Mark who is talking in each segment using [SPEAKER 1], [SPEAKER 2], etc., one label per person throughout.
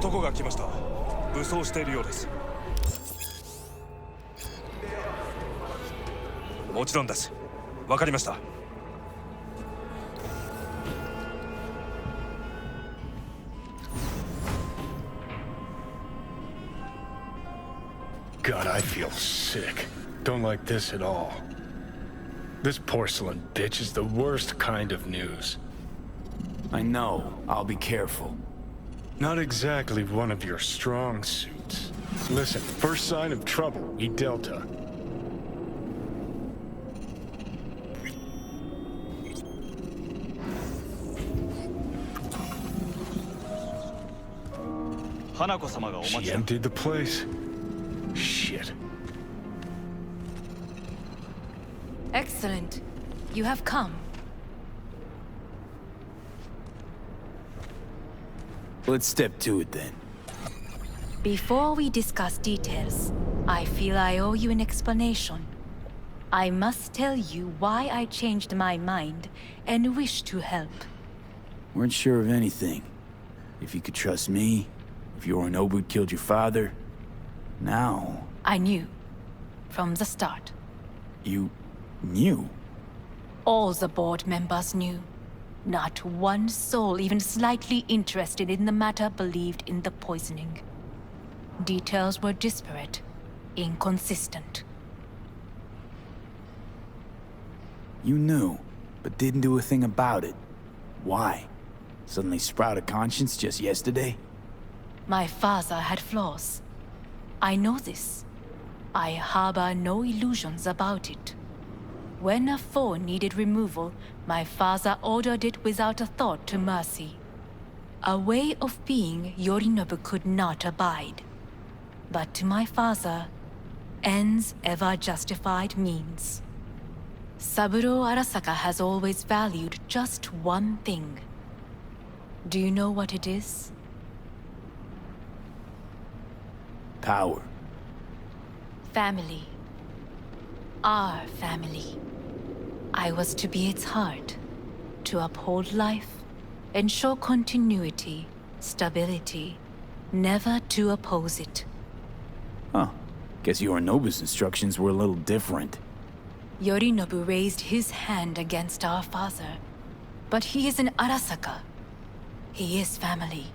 [SPEAKER 1] 男が来ました。武装しているようです。もちろんです。わかりました。
[SPEAKER 2] God, I feel sick. Don't like this at all. This porcelain bitch is the worst kind of news.
[SPEAKER 3] I know. I'll be careful.
[SPEAKER 2] Not exactly one of your strong suits. Listen, first sign of trouble, E Delta. She emptied the place. Shit.
[SPEAKER 4] Excellent. You have come.
[SPEAKER 3] Let's step to it then.
[SPEAKER 4] Before we discuss details, I feel I owe you an explanation. I must tell you why I changed my mind and wish to help.
[SPEAKER 3] Weren't sure of anything. If you could trust me, if Yorinobu killed your father, now...
[SPEAKER 4] I knew. From the start.
[SPEAKER 3] You... knew?
[SPEAKER 4] All the board members knew. Not one soul even slightly interested in the matter believed in the poisoning. Details were disparate, inconsistent.
[SPEAKER 3] You knew, but didn't do a thing about it. Why? Suddenly sprout a conscience just yesterday?
[SPEAKER 4] My father had flaws. I know this. I harbor no illusions about it. When a foe needed removal, my father ordered it without a thought to mercy. A way of being Yorinobu could not abide. But to my father, ends ever justified means. Saburo Arasaka has always valued just one thing. Do you know what it is?
[SPEAKER 3] Power.
[SPEAKER 4] Family. Our family. I was to be its heart, to uphold life, ensure continuity, stability, never to oppose it.
[SPEAKER 3] Huh. Guess Yorinobu's instructions were a little different.
[SPEAKER 4] Yorinobu raised his hand against our father, but he is an Arasaka. He is family.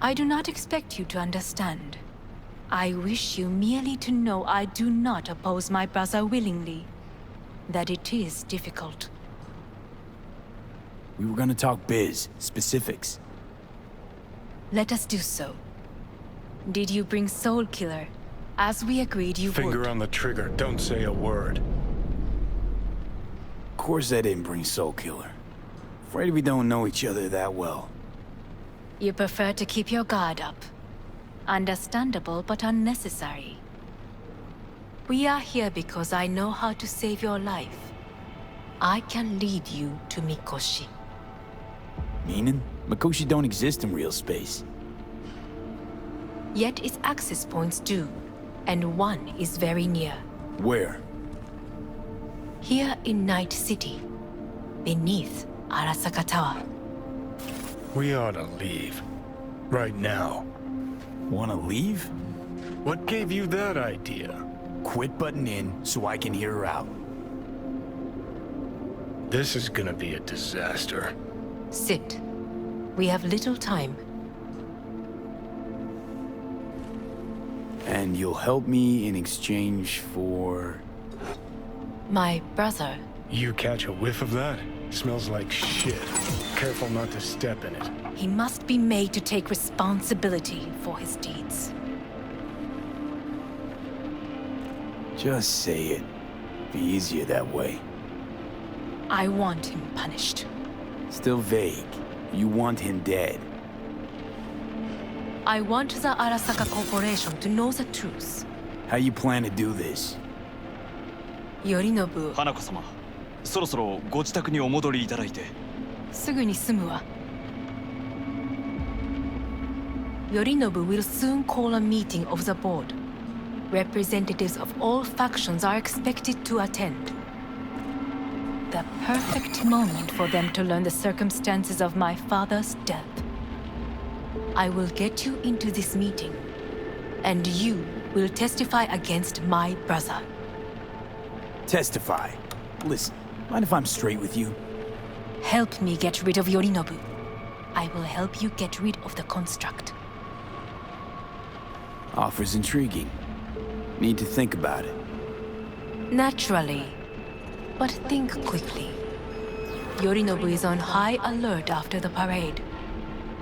[SPEAKER 4] I do not expect you to understand. I wish you merely to know I do not oppose my brother willingly. That it is difficult.
[SPEAKER 3] We were gonna talk biz, specifics.
[SPEAKER 4] Let us do so. Did you bring Soul Killer, as we agreed you would?
[SPEAKER 2] Finger on the trigger, don't say a word.
[SPEAKER 3] Of course I didn't bring Soul Killer. Afraid we don't know each other that well.
[SPEAKER 4] You prefer to keep your guard up. Understandable, but unnecessary. We are here because I know how to save your life. I can lead you to Mikoshi.
[SPEAKER 3] Meaning? Mikoshi don't exist in real space.
[SPEAKER 4] Yet its access points do, and one is very near.
[SPEAKER 3] Where?
[SPEAKER 4] Here in Night City, beneath Arasaka Tower.
[SPEAKER 2] We ought to leave. Right now.
[SPEAKER 3] Wanna leave?
[SPEAKER 2] What gave you that idea?
[SPEAKER 3] Quit butting in so I can hear her out.
[SPEAKER 2] This is gonna be a disaster.
[SPEAKER 4] Sit. We have little time.
[SPEAKER 3] And you'll help me in exchange for...
[SPEAKER 4] My brother.
[SPEAKER 2] You catch a whiff of that? Smells like shit. Careful not to step in it.
[SPEAKER 4] He must be made to take responsibility for his deeds.
[SPEAKER 3] Just say it. Be easier that way.
[SPEAKER 4] I want him punished.
[SPEAKER 3] Still vague. You want him dead.
[SPEAKER 4] I want the Arasaka Corporation to know the truth.
[SPEAKER 3] How you plan to do this?
[SPEAKER 4] Yorinobu.
[SPEAKER 5] 花子様、そろそろご自宅にお戻りいただいて。
[SPEAKER 4] すぐに済むわ。Yorinobu will soon call a meeting of the board. Representatives of all factions are expected to attend. The perfect moment for them to learn the circumstances of my father's death. I will get you into this meeting, and you will testify against my brother.
[SPEAKER 3] Testify. Listen, mind if I'm straight with you?
[SPEAKER 4] Help me get rid of Yorinobu. I will help you get rid of the construct.
[SPEAKER 3] Offer's intriguing. Need to think about it.
[SPEAKER 4] Naturally. But think quickly. Yorinobu is on high alert after the parade.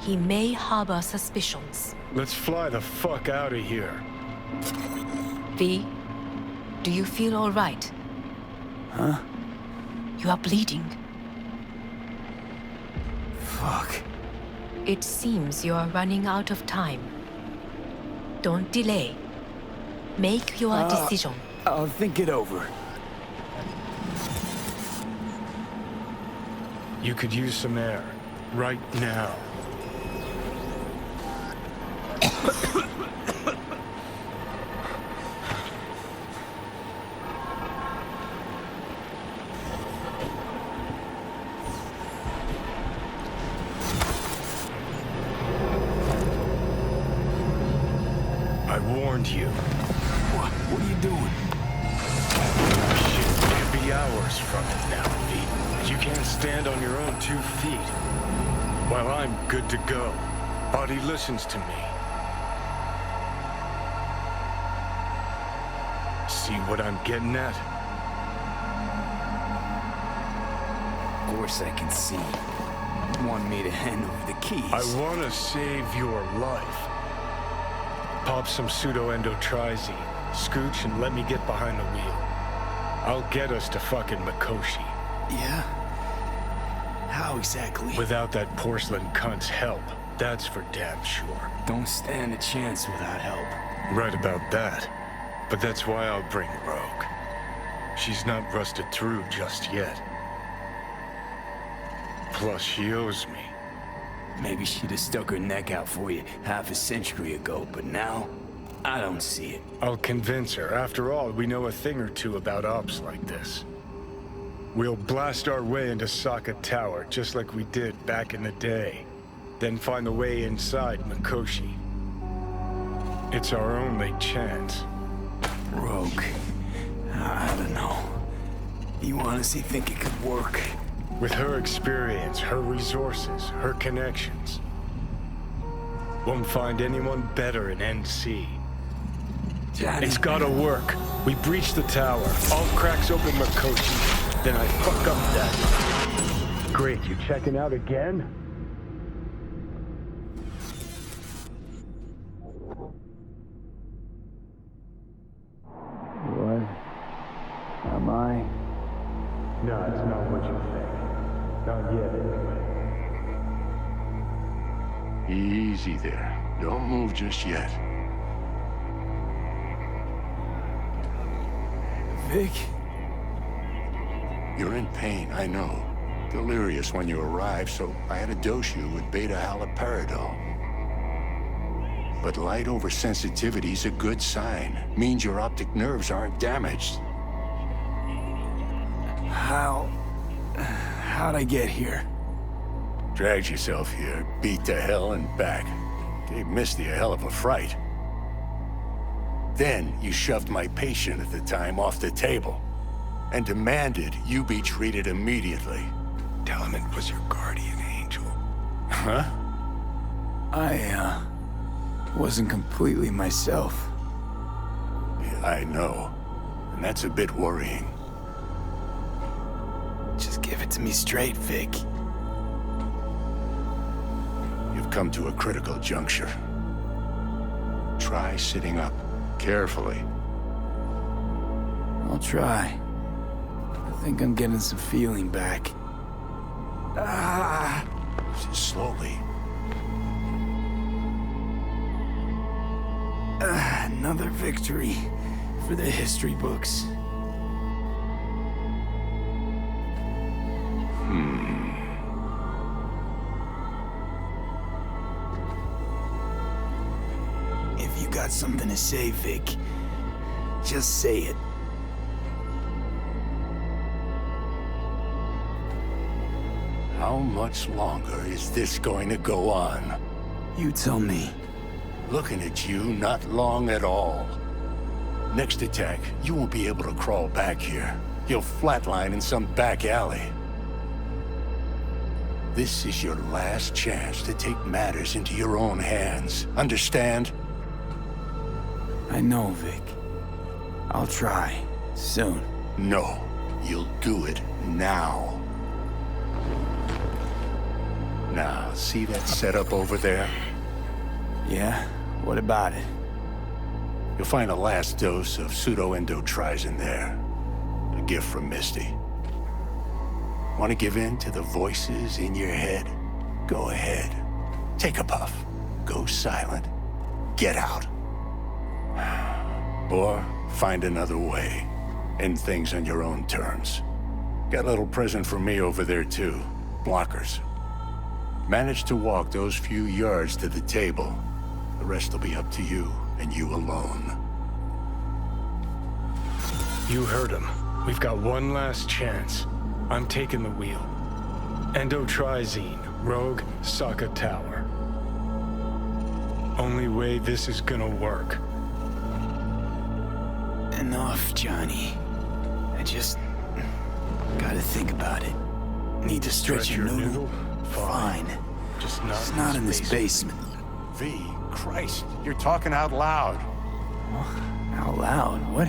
[SPEAKER 4] He may harbor suspicions.
[SPEAKER 2] Let's fly the fuck out of here.
[SPEAKER 4] V, do you feel all right?
[SPEAKER 3] Huh?
[SPEAKER 4] You are bleeding.
[SPEAKER 3] Fuck.
[SPEAKER 4] It seems you are running out of time. Don't delay. Make your decision.
[SPEAKER 3] I'll think it over.
[SPEAKER 2] You could use some air. Right now. I warned you.
[SPEAKER 3] What are you doing?
[SPEAKER 2] Shit can't be hours from it now, V. You can't stand on your own 2 feet. Well, I'm good to go. Body listens to me. See what I'm getting at?
[SPEAKER 3] Of course I can see. You want me to hand over the keys.
[SPEAKER 2] I want to save your life. Pop some pseudo-endotrizine, scooch, and let me get behind the wheel. I'll get us to fucking Mikoshi.
[SPEAKER 3] Yeah? How exactly?
[SPEAKER 2] Without that porcelain cunt's help, that's for damn sure.
[SPEAKER 3] Don't stand a chance without help.
[SPEAKER 2] Right about that. But that's why I'll bring Rogue. She's not rusted through just yet. Plus, she owes me.
[SPEAKER 3] Maybe she'd have stuck her neck out for you half a century ago, but now, I don't see it.
[SPEAKER 2] I'll convince her. After all, we know a thing or two about ops like this. We'll blast our way into Sokka Tower, just like we did back in the day. Then find the way inside Mikoshi. It's our only chance.
[SPEAKER 3] Rogue. I don't know. You honestly think it could work?
[SPEAKER 2] With her experience, her resources, her connections. Won't find anyone better in NC.
[SPEAKER 3] Johnny.
[SPEAKER 2] It's gotta work. We breach the tower. All cracks open Mikoshi. Then I fuck up that. Great, you checking out again?
[SPEAKER 3] What? Am I?
[SPEAKER 2] No, it's not what you think. Not yet, anyway.
[SPEAKER 6] Easy there. Don't move just yet.
[SPEAKER 3] Vic?
[SPEAKER 6] You're in pain, I know. Delirious when you arrived, so I had to dose you with beta-haloperidol. But light oversensitivity's a good sign. Means your optic nerves aren't damaged.
[SPEAKER 3] How'd I get here?
[SPEAKER 6] Dragged yourself here, beat to hell and back. Gave Misty a hell of a fright. Then you shoved my patient at the time off the table and demanded you be treated immediately.
[SPEAKER 2] Tell him it was your guardian angel.
[SPEAKER 6] Huh?
[SPEAKER 3] I, wasn't completely myself.
[SPEAKER 6] Yeah, I know. And that's a bit worrying.
[SPEAKER 3] Just give it to me straight, Vic.
[SPEAKER 6] You've come to a critical juncture. Try sitting up, carefully.
[SPEAKER 3] I'll try. I think I'm getting some feeling back.
[SPEAKER 6] Slowly.
[SPEAKER 3] Another victory for the history books. If you got something to say, Vic, just say it.
[SPEAKER 6] How much longer is this going to go on?
[SPEAKER 3] You tell me.
[SPEAKER 6] Looking at you, not long at all. Next attack, you won't be able to crawl back here. You'll flatline in some back alley. This is your last chance to take matters into your own hands. Understand?
[SPEAKER 3] I know, Vic. I'll try. Soon.
[SPEAKER 6] No, you'll do it now. Now, see that setup over there?
[SPEAKER 3] Yeah? What about it?
[SPEAKER 6] You'll find a last dose of pseudo-endotrizin there. A gift from Misty. Want to give in to the voices in your head? Go ahead. Take a puff. Go silent. Get out. Or find another way. End things on your own terms. Got a little present for me over there too. Blockers. Manage to walk those few yards to the table. The rest will be up to you, and you alone.
[SPEAKER 2] You heard him. We've got one last chance. I'm taking the wheel. Endotrizine, Rogue, Sokka Tower. Only way this is gonna work.
[SPEAKER 3] Enough, Johnny. I just gotta think about it. Need to stretch your noodle? Fine.
[SPEAKER 2] Just
[SPEAKER 3] It's not in this basement.
[SPEAKER 6] V, Christ, you're talking out loud.
[SPEAKER 3] Out loud? What?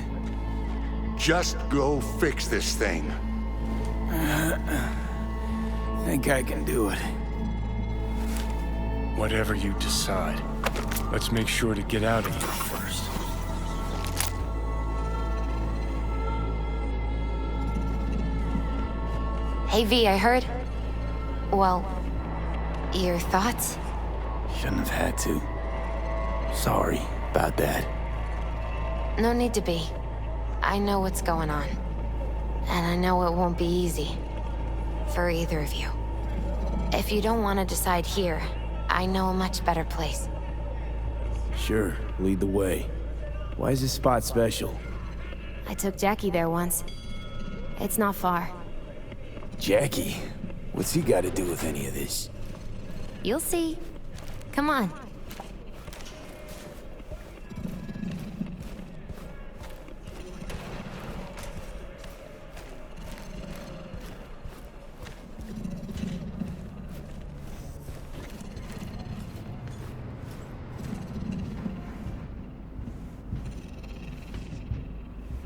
[SPEAKER 6] Just go fix this thing.
[SPEAKER 3] Think I can do it.
[SPEAKER 2] Whatever you decide. Let's make sure to get out of here first.
[SPEAKER 7] Hey V, I heard. Well, your thoughts?
[SPEAKER 3] Shouldn't have had to. Sorry about that.
[SPEAKER 7] No need to be. I know what's going on. And I know it won't be easy. For either of you. If you don't want to decide here, I know a much better place.
[SPEAKER 3] Sure, lead the way. Why is this spot special?
[SPEAKER 7] I took Jackie there once. It's not far.
[SPEAKER 3] Jackie? What's he got to do with any of this?
[SPEAKER 7] You'll see. Come on.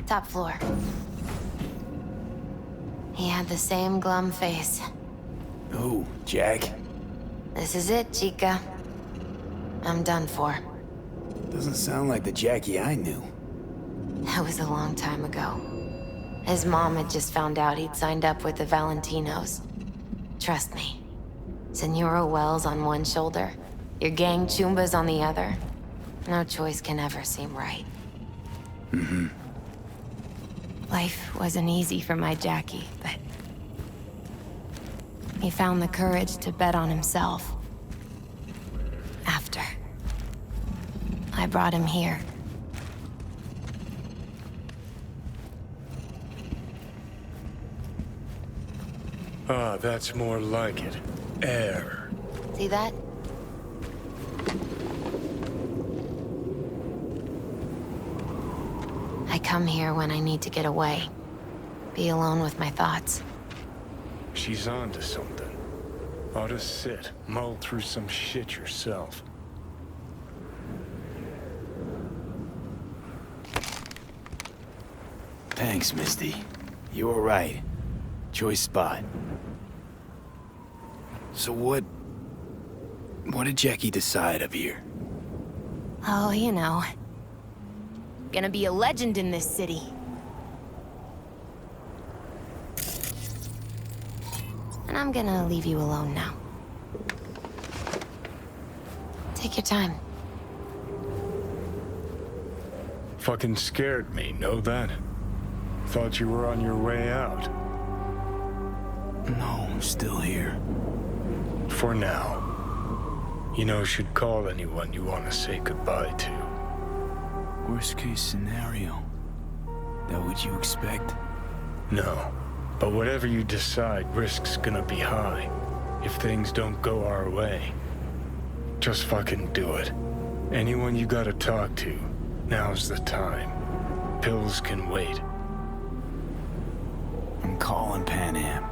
[SPEAKER 7] Top floor. He had the same glum face.
[SPEAKER 3] Oh, Jack?
[SPEAKER 7] This is it, Chica. I'm done for.
[SPEAKER 3] Doesn't sound like the Jackie I knew.
[SPEAKER 7] That was a long time ago. His mom had just found out he'd signed up with the Valentinos. Trust me. Senora Wells on one shoulder, your gang Chumbas on the other. No choice can ever seem right.
[SPEAKER 3] Mm-hmm.
[SPEAKER 7] Life wasn't easy for my Jackie, but he found the courage to bet on himself. After I brought him here.
[SPEAKER 2] Ah, that's more like it. Air.
[SPEAKER 7] See that? I come here when I need to get away. Be alone with my thoughts.
[SPEAKER 2] She's on to something. Ought to sit, mull through some shit yourself.
[SPEAKER 3] Thanks, Misty. You were right. Choice spot. So what did Jackie decide up here?
[SPEAKER 7] Oh, you know. Gonna be a legend in this city. And I'm gonna leave you alone now. Take your time.
[SPEAKER 2] Fucking scared me, know that? Thought you were on your way out.
[SPEAKER 3] No, I'm still here.
[SPEAKER 2] For now. You know, should call anyone you want to say goodbye to.
[SPEAKER 3] Worst case scenario. That what you expect?
[SPEAKER 2] No. But whatever you decide, risk's gonna be high. If things don't go our way. Just fucking do it. Anyone you gotta talk to, now's the time. Pills can wait.
[SPEAKER 3] I'm calling Pan Am.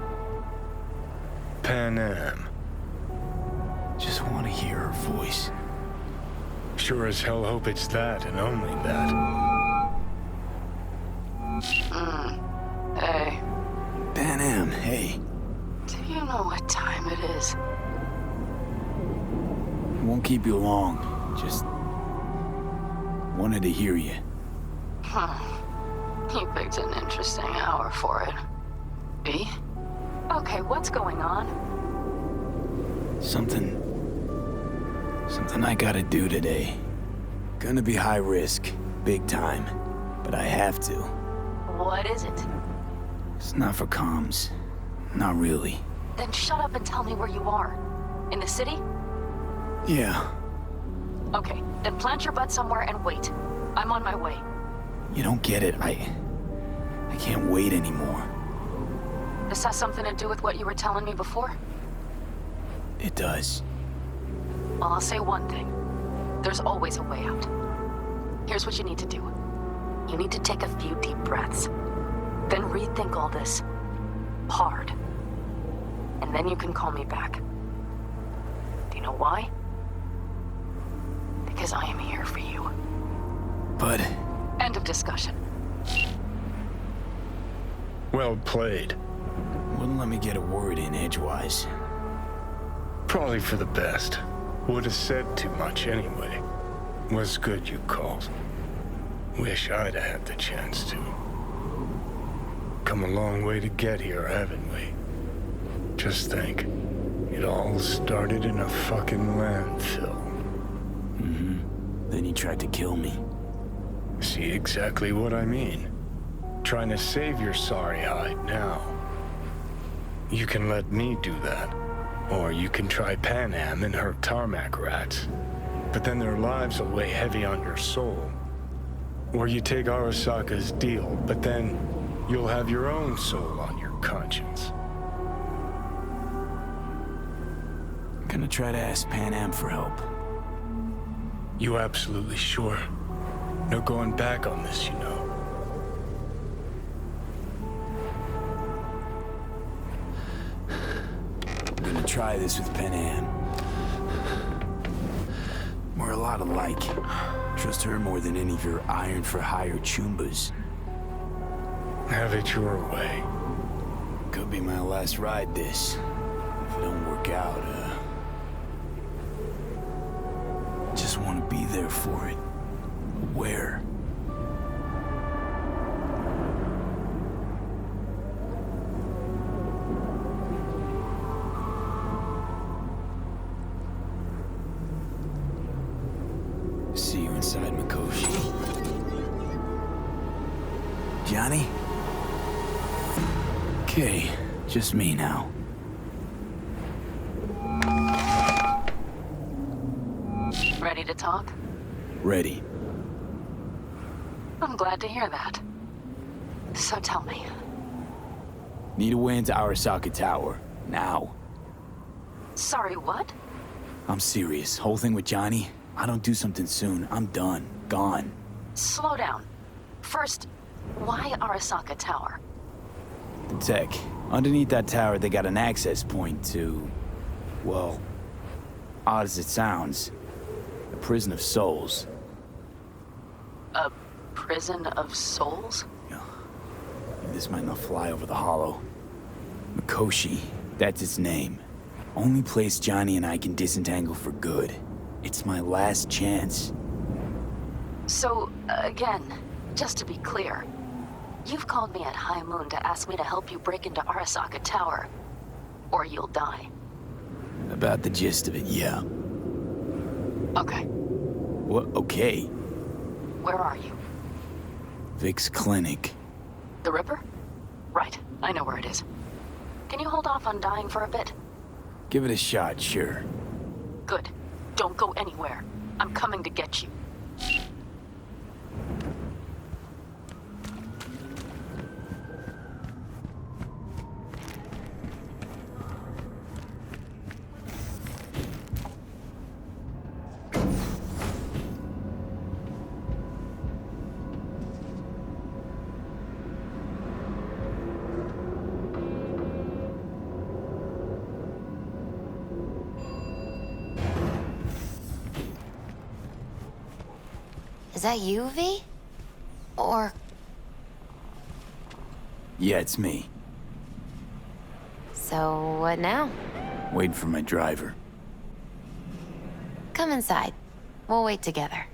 [SPEAKER 2] Pan Am.
[SPEAKER 3] Just want to hear her voice.
[SPEAKER 2] Sure as hell hope it's that and only that.
[SPEAKER 8] Hey,
[SPEAKER 3] Pan Am, hey.
[SPEAKER 8] do you know what time it is?
[SPEAKER 3] Won't keep you long. Just wanted to hear you.
[SPEAKER 8] You picked an interesting hour for it. B? Okay, what's going on?
[SPEAKER 3] Something I gotta do today. Gonna be high risk, big time, but I have to.
[SPEAKER 8] What is it?
[SPEAKER 3] It's not for comms. Not really.
[SPEAKER 8] Then shut up and tell me where you are. In the city?
[SPEAKER 3] Yeah,
[SPEAKER 8] Okay, then plant your butt somewhere and wait. I'm on my way.
[SPEAKER 3] you don't get it. I can't wait anymore.
[SPEAKER 8] This has something to do with what you were telling me before?
[SPEAKER 3] It does.
[SPEAKER 8] Well, I'll say one thing. There's always a way out. Here's what you need to do. You need to take a few deep breaths. Then rethink all this. Hard. And then you can call me back. Do you know why? Because I am here for you.
[SPEAKER 3] But
[SPEAKER 8] End of discussion.
[SPEAKER 2] Well played.
[SPEAKER 3] wouldn't let me get a word in edgewise.
[SPEAKER 2] Probably for the best. Would have said too much anyway. Was good you called. Wish I'd have had the chance to. Come a long way to get here, haven't we? Just think. It all started in a fucking landfill.
[SPEAKER 3] Then he tried to kill me.
[SPEAKER 2] See exactly what I mean. Trying to save your sorry hide now. You can let me do that. Or you can try Pan Am and her tarmac rats. But then their lives will weigh heavy on your soul. Or you take Arasaka's deal, but then you'll have your own soul on your conscience.
[SPEAKER 3] I'm gonna try to ask Pan Am for help.
[SPEAKER 2] You absolutely sure? No going back on this, you know.
[SPEAKER 3] I'm gonna try this with Pan Am. We're a lot alike. Trust her more than any of your iron-for-hire chumbas.
[SPEAKER 2] Have it your way.
[SPEAKER 3] Could be my last ride, this. If it don't work out, just want to be there for it. Where? See you inside Mikoshi. Johnny? Okay, just me now.
[SPEAKER 8] Ready to talk?
[SPEAKER 3] Ready.
[SPEAKER 8] I'm glad to hear that. So tell me,
[SPEAKER 3] Need a way into Arasaka Tower. Now.
[SPEAKER 8] sorry, what?
[SPEAKER 3] I'm serious. Whole thing with Johnny, I don't do something soon, I'm done. Gone.
[SPEAKER 8] Slow down. First, why Arasaka Tower?
[SPEAKER 3] The tech. Underneath that tower, they got an access point to... well, odd as it sounds, a prison of souls.
[SPEAKER 8] A prison of souls?
[SPEAKER 3] This might not fly over the hollow. Mikoshi, that's its name. Only place Johnny and I can disentangle for good. It's my last chance.
[SPEAKER 8] So, again, just to be clear, you've called me at High Moon to ask me to help you break into Arasaka Tower, or you'll die.
[SPEAKER 3] About the gist of it, yeah.
[SPEAKER 8] Okay,
[SPEAKER 3] What? Okay.
[SPEAKER 8] where are you?
[SPEAKER 3] Vic's clinic.
[SPEAKER 8] The Ripper? Right, I know where it is. Can you hold off on dying for a bit?
[SPEAKER 3] Give it a shot, sure.
[SPEAKER 8] Good. Don't go anywhere. I'm coming to get you.
[SPEAKER 7] Is that you, V? Or...
[SPEAKER 3] Yeah, it's me.
[SPEAKER 7] So, what now?
[SPEAKER 3] Waiting for my driver.
[SPEAKER 7] Come inside. We'll wait together.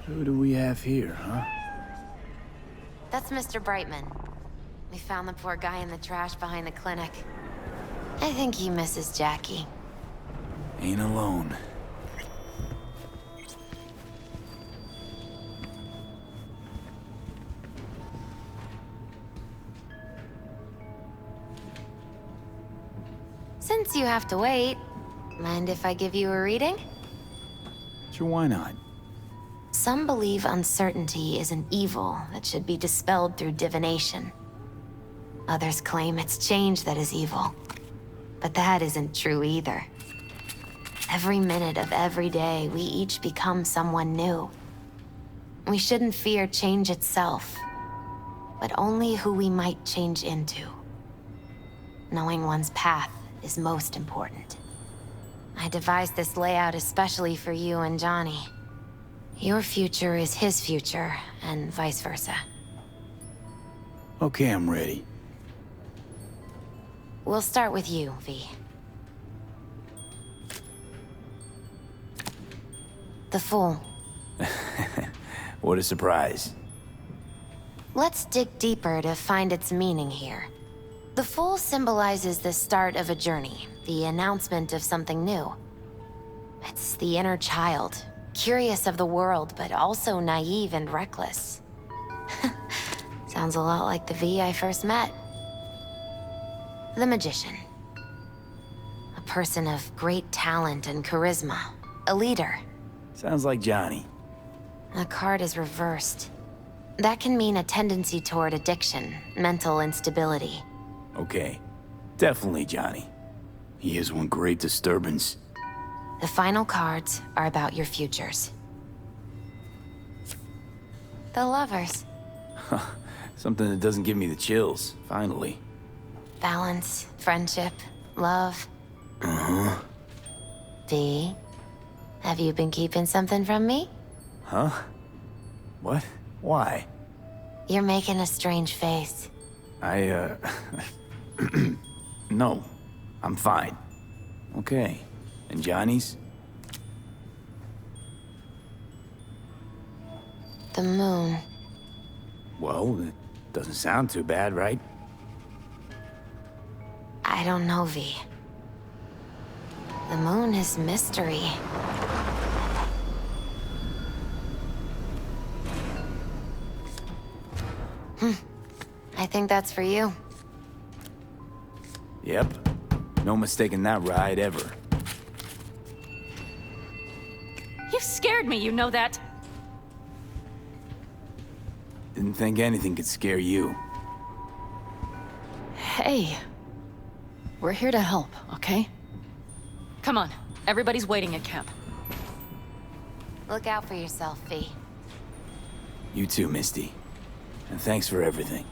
[SPEAKER 3] Who do we have here, huh?
[SPEAKER 7] That's Mr. Brightman. We found the poor guy in the trash behind the clinic. I think he misses Jackie.
[SPEAKER 3] Ain't alone.
[SPEAKER 7] Since you have to wait, mind if I give you a reading?
[SPEAKER 3] Sure, why not?
[SPEAKER 7] Some believe uncertainty is an evil that should be dispelled through divination. Others claim it's change that is evil. But that isn't true either. Every minute of every day, we each become someone new. We shouldn't fear change itself, but only who we might change into. Knowing one's path is most important. I devised this layout especially for you and Johnny. Your future is his future, and vice versa.
[SPEAKER 3] Okay, I'm ready.
[SPEAKER 7] We'll start with you, V. The Fool.
[SPEAKER 3] What a surprise.
[SPEAKER 7] Let's dig deeper to find its meaning here. The Fool symbolizes the start of a journey, the announcement of something new. It's the inner child, curious of the world, but also naive and reckless. Sounds a lot like the V I first met. The Magician. A person of great talent and charisma. A leader.
[SPEAKER 3] Sounds like Johnny.
[SPEAKER 7] The card is reversed. That can mean a tendency toward addiction, mental instability.
[SPEAKER 3] Okay. Definitely Johnny. He is one great disturbance.
[SPEAKER 7] The final cards are about your futures. The Lovers.
[SPEAKER 3] Something that doesn't give me the chills, finally.
[SPEAKER 7] Balance, friendship, love.
[SPEAKER 3] Uh-huh.
[SPEAKER 7] V, have you been keeping something from me?
[SPEAKER 3] Huh? What? Why?
[SPEAKER 7] You're making a strange face.
[SPEAKER 3] No. I'm fine. Okay. And Johnny's?
[SPEAKER 7] The moon.
[SPEAKER 3] Well, it doesn't sound too bad, right?
[SPEAKER 7] I don't know, V. The moon is mystery. I think that's for you.
[SPEAKER 3] Yep. No mistaking that ride ever.
[SPEAKER 4] You scared me, you know that?
[SPEAKER 3] Didn't think anything could scare you.
[SPEAKER 8] Hey. We're here to help, okay? Come on. Everybody's waiting at camp.
[SPEAKER 7] Look out for yourself, V.
[SPEAKER 3] You too, Misty. And thanks for everything.